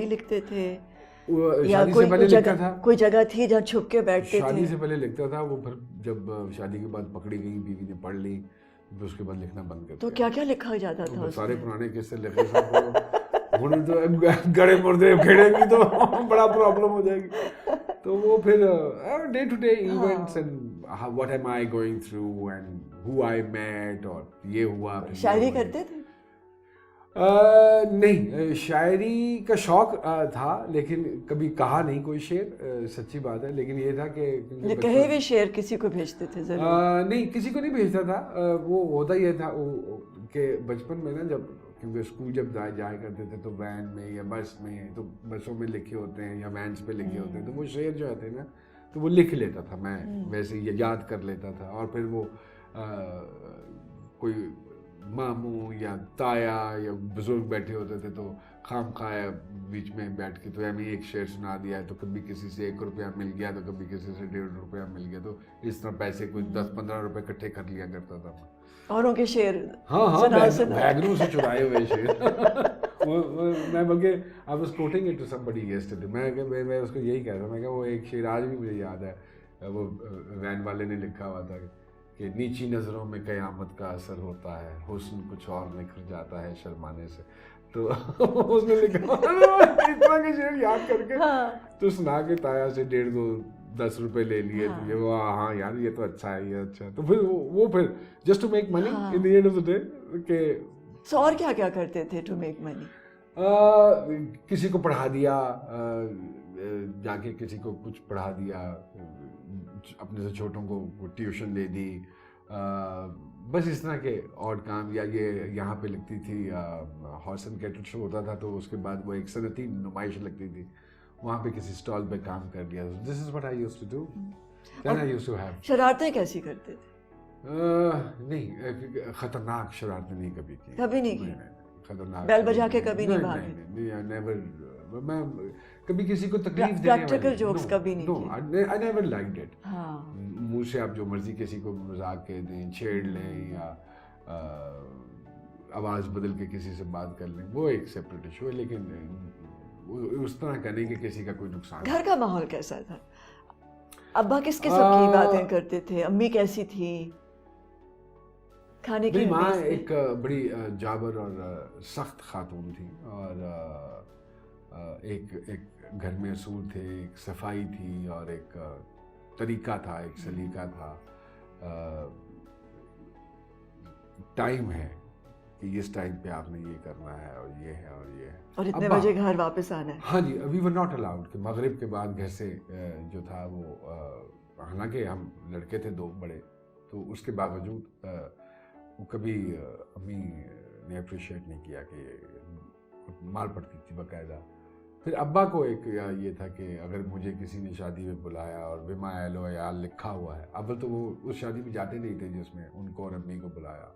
لکھتے تھے یا شادی سے پہلے لکھتا تھا. کوئی جگہ تھی جہاں چھپ کے بیٹھتے تھے؟ شادی سے پہلے لکھتا تھا. وہ پھر جب شادی کے بعد پکڑی گئی, بیوی نے پڑھ لی, پھر اس کے بعد لکھنا بند کر دیا. تو کیا کیا لکھا جاتا تھا؟ سارے پرانے قصے لکھے سب. تو گڑے مردے کھیڑیں گی تو بڑا پرابلم ہو جائے گی. تو وہ پھر day to day events and what am I going through and how I met, اور یہ ہوا. شاعری کرتے تھے؟ نہیں, شاعری کا شوق تھا لیکن کبھی کہا نہیں کوئی شعر, سچی بات ہے. لیکن یہ تھا کہ کہے ہوئے شعر کسی کو بھیجتے تھے؟ نہیں, کسی کو نہیں بھیجتا تھا. وہ ہوتا یہ تھا کہ بچپن میں نا, جب کیونکہ اسکول جب جایا کرتے تھے تو وین میں یا بس میں, تو بسوں میں لکھے ہوتے ہیں یا وینس پہ لکھے ہوتے ہیں, تو وہ شعر جو ہوتے ہیں نا تو وہ لکھ لیتا تھا میں, ویسے یاد کر لیتا تھا. اور پھر وہ کوئی ماموں یا تایا یا بزرگ بیٹھے ہوتے تھے تو خام خواہ بیچ میں بیٹھ کے تو ہمیں ایک شعر سنا دیا ہے, تو کبھی کسی سے 1 روپیہ مل گیا, تو کبھی کسی سے 1.5 روپیہ مل گیا, تو اس طرح پیسے کوئی 10-15 روپے اکٹھے کر لیا کرتا تھا. اوروں کے شعر؟ ہاں, بیگنوں سے چرائے ہوئے شعر. میں بلکہ I was quoting it to somebody yesterday. میں اس کو یہی کہہ رہا تھا, میں کہا وہ ایک شعر آج بھی مجھے یاد ہے. وہ وین والے نے لکھا ہوا تھا کہ نیچی نظروں میں قیامت کا اثر ہوتا ہے, حسن کچھ اور نکھر جاتا ہے شرمانے سے. تو اس نے لکھا اس طرح کے شعر یاد کر کے تو سنا کے تایا سے 1.5-10 روپے لے لیے. تو یہ وہ ہاں یار یہ تو اچھا ہے, یہ اچھا ہے. تو پھر وہ پھر just to make money in the end of the day. کہ اور کیا کیا کرتے تھے ٹو میک منی؟ کسی کو پڑھا دیا, جا کے کسی کو کچھ پڑھا دیا, اپنے سے چھوٹوں کو ٹیوشن دے دی, بس اس طرح کے اور کام. یا یہ یہاں پہ لگتی تھی ہارس اینڈ کیٹل شو ہوتا تھا, تو اس کے بعد وہ ایک صنعتی نمائش لگتی تھی, وہاں پہ کسی اسٹال پہ کام کر لیا. This is what I used to do. Then I used to have. شرارتیں کیسی کرتے تھے؟ نہیں, خطرناک شرارتیں نہیں کبھی کی. کبھی نہیں کی؟ خطرناک بیل بجا کے کبھی نہیں بھاگے؟ نیور. میں کبھی کسی کو تکلیف دینے پریکٹیکل جوکس کبھی نہیں کی؟ I never liked it. ہاں, منہ سے آپ جو مرضی کسی کو مذاق کہہ دیں, چھیڑ لیں, یا آواز بدل کے کسی سے بات کر لیں, وہ ایک سیپریٹ ایشو ہے. لیکن اس طرح کرنے کہ کسی کا کوئی نقصان. گھر کا ماحول کیسا تھا؟ ابا کس قسم کی باتیں کرتے تھے؟ امی کیسی تھی؟ کھانے کی ماں ایک بڑی جابر اور سخت خاتون تھی, اور ایک گھر میں اصول تھے, ایک صفائی تھی, اور ایک طریقہ تھا, ایک سلیقہ تھا. ٹائم ہے کہ اس ٹائم پہ آپ نے یہ کرنا ہے, اور یہ ہے, اور یہ ہے, اور اتنے بجے گھر واپس آنا ہے. ہاں جی, وی ور ناٹ الاؤڈ کہ مغرب کے بعد گھر سے جو تھا وہ, حالانکہ ہم لڑکے تھے 2 بڑے, تو اس کے باوجود وہ کبھی امی نے اپریشیٹ نہیں کیا کہ مار پڑتی تھی باقاعدہ. پھر ابا کو ایک یہ تھا کہ اگر مجھے کسی نے شادی میں بلایا اور بما اہل و عیال لکھا ہوا ہے, اول تو وہ اس شادی میں جاتے نہیں تھے جس میں ان کو اور امی کو بلایا,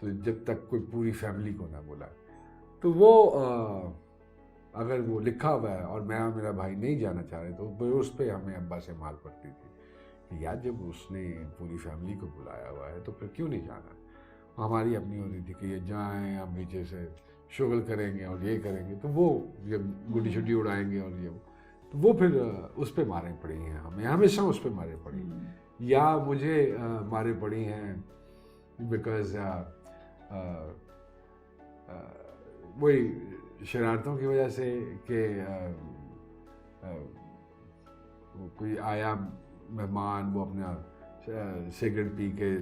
تو جب تک کوئی پوری فیملی کو نہ بلائے, تو وہ اگر وہ لکھا ہوا ہے اور میں اور میرا بھائی نہیں جانا چاہ رہے, تو اس پہ ہمیں ابا سے مار پڑتی تھی کہ یار جب اس نے پوری فیملی کو بلایا ہوا ہے تو پھر کیوں نہیں جانا. ہماری اپنی ہوتی تھی کہ یہ جائیں, ہم نیچے سے شغل کریں گے اور یہ کریں گے, تو وہ جب گڈی چھٹی اڑائیں گے, اور یہ تو وہ پھر اس پہ ماریں پڑی ہیں ہمیں, ہمیشہ اس پہ ماریں پڑی ہیں. یا مجھے ماریں پڑی ہیں بیکاز وہی شرارتوں کی وجہ سے کہ کوئی آیا مہمان, وہ اپنا سگریٹ پی کے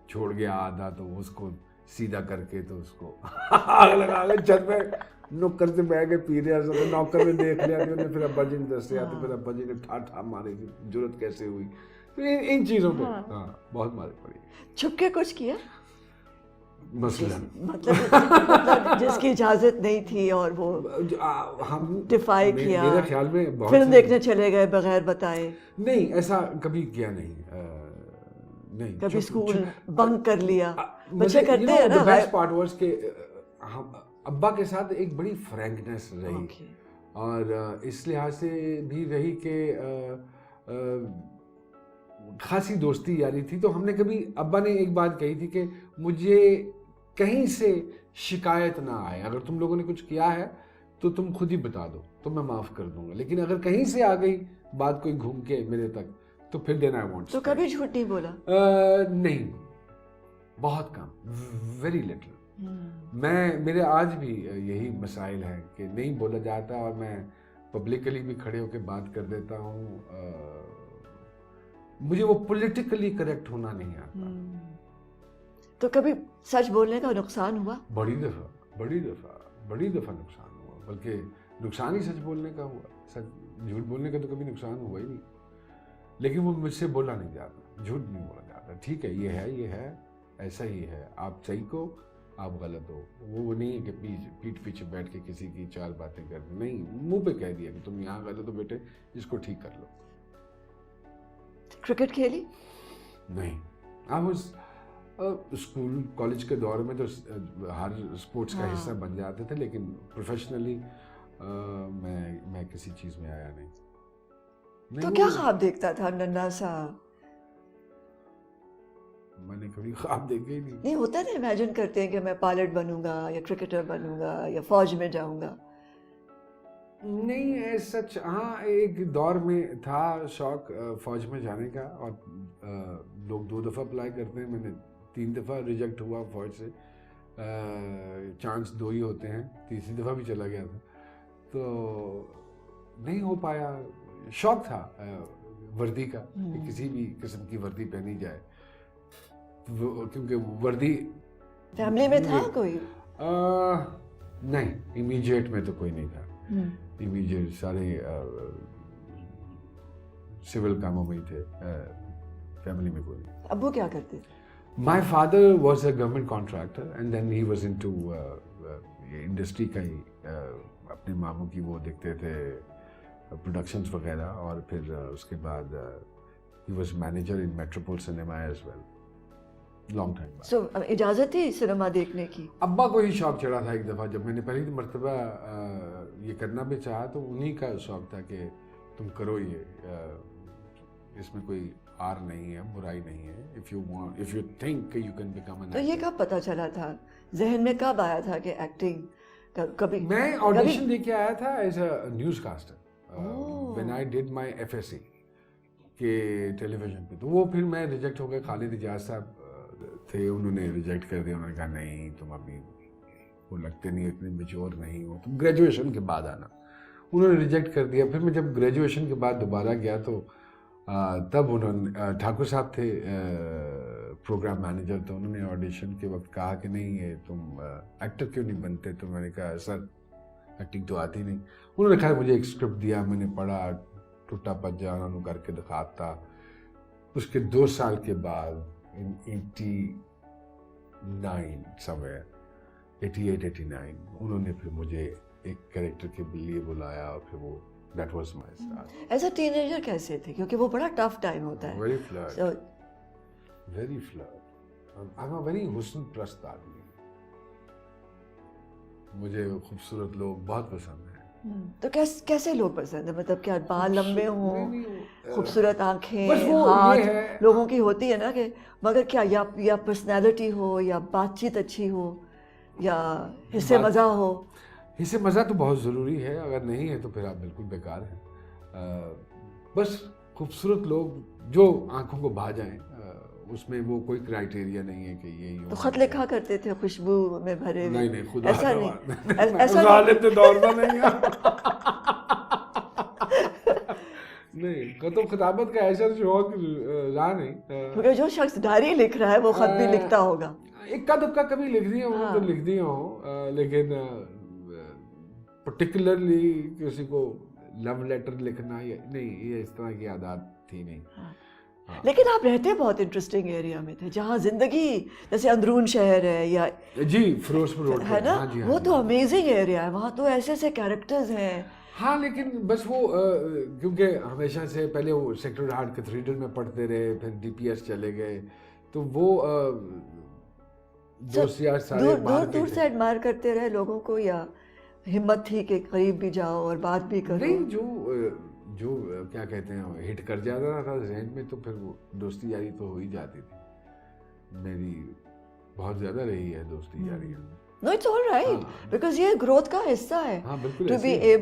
چھوڑ گیا آدھا, تو اس کو سیدھا کر کے تو اس کو آگ لگا کے چھت پہ نوکر سے بیٹھ کے پی رہا تھا. نوکر نے دیکھ لیا, پھر ابا جی نے دسیا, تو پھر ابا جی نے ٹھا ماری تھی, ضرورت کیسے ہوئی. ان چیزوں پہ ہاں بہت ماری پڑی. چھپ کے کچھ کیا مثلاً مطلب جس کی اجازت نہیں تھی اور وہ ہم ڈیفائی کیا؟ میرے خیال میں فلم دیکھنے چلے گئے بغیر بتائے؟ نہیں, ایسا کبھی کیا نہیں. نہیں, کبھی اسکول بنک کر لیا؟ بچے کرتے ہیں نا. بیسٹ پارٹ واز کہ ابا کے ساتھ ایک بڑی فرینکنیس رہی, اور اس لحاظ سے بھی رہی کہ خاصی دوستی یاری تھی. تو ہم نے کبھی, ابا نے ایک بات کہی تھی کہ مجھے کہیں سے شکایت نہ آئے, اگر تم لوگوں نے کچھ کیا ہے تو تم خود ہی بتا دو تو میں معاف کر دوں گا, لیکن اگر کہیں سے آ گئی بات کوئی گھوم کے میرے تک تو پھر دین آئی وانٹ. تو کبھی جھوٹ نہیں بولا؟ نہیں, بہت کم, ویری لٹل. میرے آج بھی یہی مسائل ہیں کہ نہیں بولا جاتا, اور میں پبلکلی بھی کھڑے ہو کے بات کر دیتا ہوں. مجھے وہ پولیٹیکلی کریکٹ ہونا نہیں آتا. تو کبھی سچ بولنے کا نقصان ہوا؟ بڑی دفعہ نقصان ہوا, بلکہ نقصان ہی سچ بولنے کا ہوا. جھوٹ بولنے کا تو کبھی نقصان ہوا ہی نہیں, لیکن وہ مجھ سے بولا نہیں جاتا, جھوٹ نہیں بولا جاتا. ٹھیک ہے, یہ ہے ایسا ہی ہے, آپ صحیح کو آپ غلط ہو. وہ نہیں ہے کہ پیٹ پیچھے بیٹھ کے کسی کی چار باتیں کر دیں, نہیں, منہ پہ کہہ دیا کہ تم یہاں غلط ہو بیٹے, اس کو ٹھیک کر لو. کرکٹ کھیلی؟ نہیں, اسکول کالج کے دور میں تو ہر اسپورٹس کا حصہ بن جاتے تھے, لیکن پروفیشنلی میں کسی چیز میں آیا نہیں. تو کیا خواب دیکھتا تھا ننھا سا؟ میں نے کبھی خواب دیکھے ہی نہیں. نہیں ہوتا نا, امیجن کرتے ہیں کہ میں پائلٹ بنوں گا یا کرکٹر بنوں گا یا فوج میں جاؤں گا. نہیں سچ, ہاں ایک دور میں تھا شوق فوج میں جانے کا, اور لوگ 2 دفعہ اپلائی کرتے ہیں, میں نے 3 دفعہ ریجیکٹ ہوا فوج سے. چانس 2 ہی ہوتے ہیں, تیسری دفعہ بھی چلا گیا تھا تو نہیں ہو پایا. شوق تھا وردی کا کہ کسی بھی قسم کی وردی پہنی جائے, کیونکہ وردی فیملی میں تھا کوئی؟ نہیں, امیجیٹ میں تو کوئی نہیں تھا. امیجیٹ سارے سول کاموں میں ہی تھے, فیملی میں کوئی نہیں. ابو کیا کرتے تھے؟ My father was a government contractor and then he was into industry کا ہی, اپنے ماموں کی وہ دیکھتے تھے پروڈکشنز وغیرہ, اور پھر اس کے بعد he was manager in Metropole Cinema as well. Long time بعد. سو اجازت تھی سنیما دیکھنے کی؟ ابا کو ہی شوق چڑھا تھا ایک دفعہ, جب میں نے پہلی مرتبہ یہ کرنا بھی چاہا تو انہی کا شوق تھا کہ تم کرو یہ, اس میں کوئی آر نہیں ہے, برائی نہیں ہے. if you think you can become an actor. تو یہ کب پتہ چلا تھا, ذہن میں کب آیا تھا کہ ایکٹنگ کبھی؟ میں آڈیشن دے کے آیا تھا as a news caster when I did my FSC کہ ٹیلی ویژن پہ, تو وہ پھر میں ریجیکٹ ہو گیا. خالد اجاز صاحب تھے, انہوں نے ریجیکٹ کر دیا. انہوں نے کہا نہیں تم ابھی وہ لگتے نہیں, اتنے میچور نہیں ہو, تم گریجویشن کے بعد آنا. انہوں نے ریجیکٹ کر دیا. پھر میں جب گریجویشن کے بعد دوبارہ گیا تو تب انہوں نے, ٹھاکر صاحب تھے پروگرام مینیجر, تو انہوں نے آڈیشن کے وقت کہا کہ نہیں یہ تم ایکٹر کیوں نہیں بنتے. تو میں نے کہا سر ایکٹنگ تو آتی نہیں. انہوں نے کہا مجھے ایک اسکرپٹ دیا, میں نے پڑھا, ٹوٹا پجا انہوں نے کر کے دکھاتا. اس کے 2 سال کے بعد in 89 somewhere 88-89 انہوں نے پھر مجھے ایک کریکٹر کے لیے بلایا, اور پھر وہ that was my start. As a teenager کیسے تھے, کیونکہ وہ بڑا ٹف ٹائم ہوتا ہے. very flirt. I'm a very حسن پرست آدمی. مجھے خوبصورت لوگ بہت پسند ہیں. تو کیسے لوگ پسند ہیں, مطلب کیا بال لمبے ہوں, خوبصورت آنکھیں, بس وہ ہاتھ یہ ہے لوگوں کی ہوتی ہے نا کہ, مگر کیا یا پرسنالٹی ہو, یا بات چیت اچھی ہو, یا حصے مزہ ہو؟ حصے مزہ تو بہت ضروری ہے, اگر نہیں ہے تو پھر آپ بالکل بیکار ہیں. بس خوبصورت لوگ جو آنکھوں کو بھا جائیں, اس میں وہ کوئی کرائٹیریا نہیں ہے کہ یہ. تو خط لکھا کرتے تھے خوشبو میں بھرے ہوئے؟ نہیں خدا ایسا نہیں, ایسا غالب دور میں نہیں نہیں, خط خطابت کا ایسا شوق رہا نہیں. کیونکہ جو شخص ڈائری لکھ رہا ہے وہ خط بھی لکھتا ہوگا. اکا دکا کبھی لکھ دیا ہوں تو لکھ دیا ہوں, لیکن پرٹیکولرلی کسی کو لو لیٹر لکھنا نہیں, یہ اس طرح کی عادات تھی نہیں. لیکن آپ رہتے بہت انٹرسٹنگ ایریا میں تھے, جہاں زندگی جیسے اندرون شہر ہے یا جی فیروزپور روڈ ہے نا, وہ تو امیزنگ ایریا ہے, وہاں تو ایسے ایسے کیریکٹرز ہیں. ہاں لیکن بس وہ کیونکہ ہمیشہ سے پہلے وہ سیکرڈ ہارٹ کیتھیڈرل میں پڑھتے رہے, پھر DPS چلے گئے, تو وہ دوست یار سارے دور سے ایڈمائر کرتے رہے لوگوں کو, یا ہمت تھی کہ قریب بھی جاؤ اور بات بھی کرو؟ نہیں, جو کیا کہتے ہیں ہٹ کر جاتا تھا ذہن میں, تو پھر وہ دوستی یاری تو ہو ہی جاتی تھی. میری بہت زیادہ رہی ہے دوستی یاری. No, it's all right. ہاں Because یہ growth کا حصہ ہے. ہاں بالکل To ایسے be ہی ہے. able